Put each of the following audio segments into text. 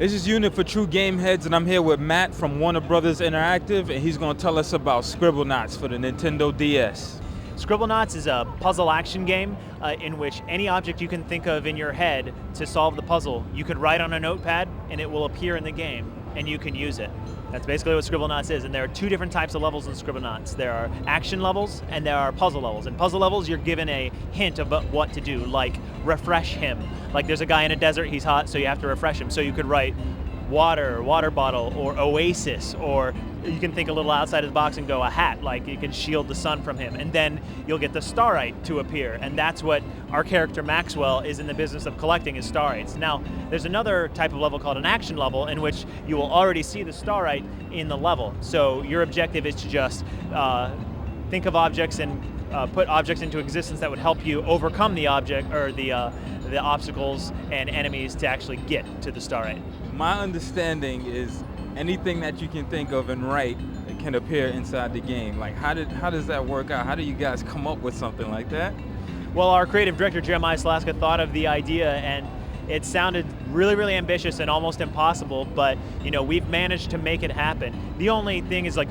This is Unit for TrueGameHeadz, and I'm here with Matt from Warner Brothers Interactive, and he's going to tell us about Scribblenauts for the Nintendo DS. Scribblenauts is a puzzle action game in which any object you can think of in your head to solve the puzzle, you could write on a notepad and it will appear in the game and you can use it. That's basically what Scribblenauts is, and there are two different types of levels in Scribblenauts. There are action levels and there are puzzle levels. In puzzle levels, you're given a hint about what to do, like refresh him. Like there's a guy in a desert, he's hot, so you have to refresh him. So you could write water, water bottle, or oasis, or you can think a little outside of the box and go a hat, like you can shield the sun from him. And then you'll get the starite to appear, and that's what our character Maxwell is in the business of collecting, is starites. Now, there's another type of level called an action level in which you will already see the starite in the level. So your objective is to just think of objects and put objects into existence that would help you overcome the object, or the obstacles and enemies to actually get to the starite. My understanding is anything that you can think of and write can appear inside the game. Like, how does that work out? How do you guys come up with something like that? Well, our creative director, Jeremiah Slaska, thought of the idea, and it sounded really, really ambitious and almost impossible, but we've managed to make it happen. The only thing is, like,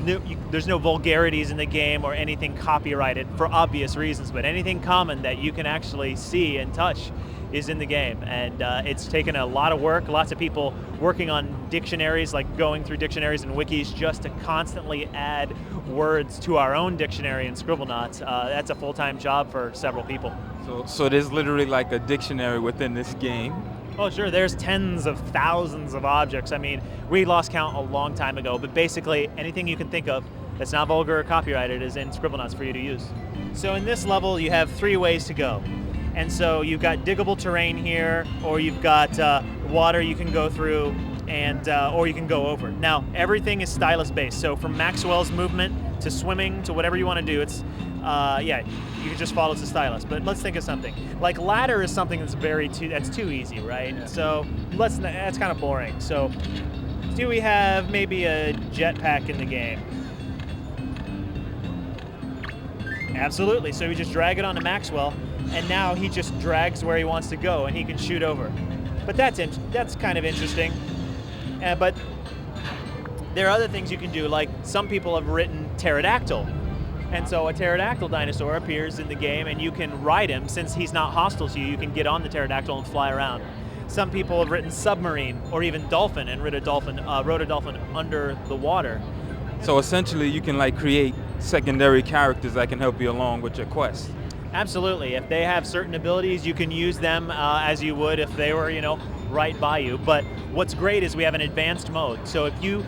there's no vulgarities in the game or anything copyrighted for obvious reasons, but anything common that you can actually see and touch is in the game, and it's taken a lot of work, lots of people working on dictionaries, like going through dictionaries and wikis just to constantly add words to our own dictionary in Scribblenauts. That's a full-time job for several people. So there's literally like a dictionary within this game? Oh sure, there's tens of thousands of objects. I mean, we lost count a long time ago, but basically anything you can think of that's not vulgar or copyrighted is in Scribblenauts for you to use. So in this level, you have 3 ways to go. And so you've got diggable terrain here, or you've got water you can go through, and or you can go over. Now, everything is stylus based, so from Maxwell's movement to swimming to whatever you want to do, it's, yeah, you can just follow the stylus. But let's think of something. Like ladder is something that's too easy, right? Yeah. So that's kind of boring. So do we have maybe a jetpack in the game? Absolutely, so we just drag it onto Maxwell, and now he just drags where he wants to go, and he can shoot over. But that's kind of interesting. But there are other things you can do, like some people have written pterodactyl. And so a pterodactyl dinosaur appears in the game, and you can ride him. Since he's not hostile to you, you can get on the pterodactyl and fly around. Some people have written submarine, or even dolphin, and wrote a dolphin under the water. So essentially you can like create secondary characters that can help you along with your quest. Absolutely. If they have certain abilities, you can use them as you would if they were, right by you. But what's great is we have an advanced mode. So if you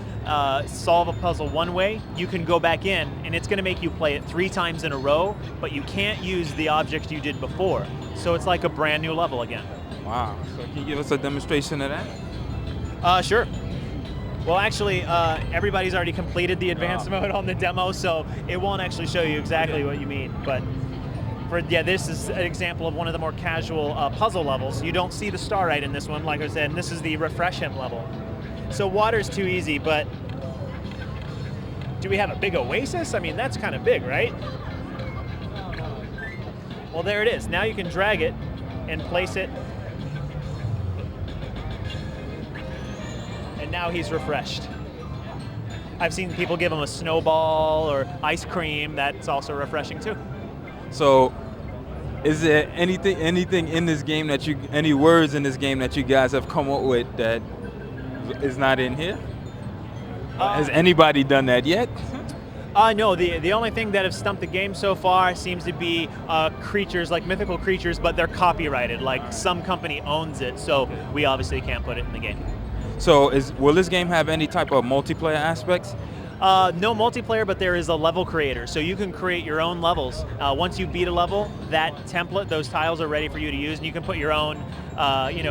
solve a puzzle one way, you can go back in, and it's going to make you play it 3 times in a row, but you can't use the object you did before. So it's like a brand new level again. Wow. So can you give us a demonstration of that? Sure. Well, actually, everybody's already completed the advanced mode on the demo, so it won't actually show you exactly what you mean. But this is an example of one of the more casual puzzle levels. You don't see the starite in this one, like I said, and this is the refresh him level. So water's too easy, but do we have a big oasis? I mean, that's kind of big, right? Well, there it is. Now you can drag it and place it. And now he's refreshed. I've seen people give him a snowball or ice cream. That's also refreshing too. So, is there anything in this game any words in this game that you guys have come up with that is not in here? Has anybody done that yet? No, the only thing that has stumped the game so far seems to be creatures, like mythical creatures, but they're copyrighted, like some company owns it, so we obviously can't put it in the game. So will this game have any type of multiplayer aspects? No multiplayer, but there is a level creator, so you can create your own levels. Once you beat a level, that template, those tiles are ready for you to use, and you can put your own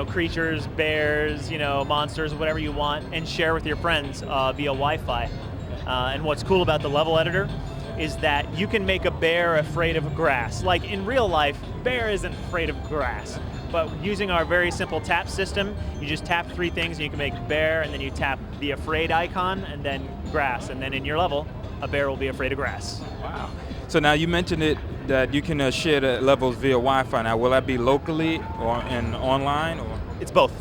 creatures, bears, monsters, whatever you want, and share with your friends via Wi-Fi. And what's cool about the level editor is that you can make a bear afraid of grass. Like in real life, bear isn't afraid of grass. But using our very simple tap system, you just tap 3 things and you can make bear, and then you tap the afraid icon and then grass. And then in your level, a bear will be afraid of grass. Wow. So now you mentioned that you can share the levels via Wi-Fi. Now will that be locally or online? Or? It's both.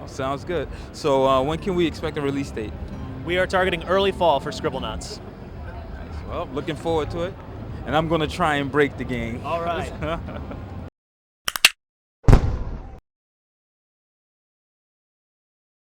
Oh, sounds good. So when can we expect a release date? We are targeting early fall for Scribblenauts. Nice. Well, looking forward to it. And I'm going to try and break the game. All right.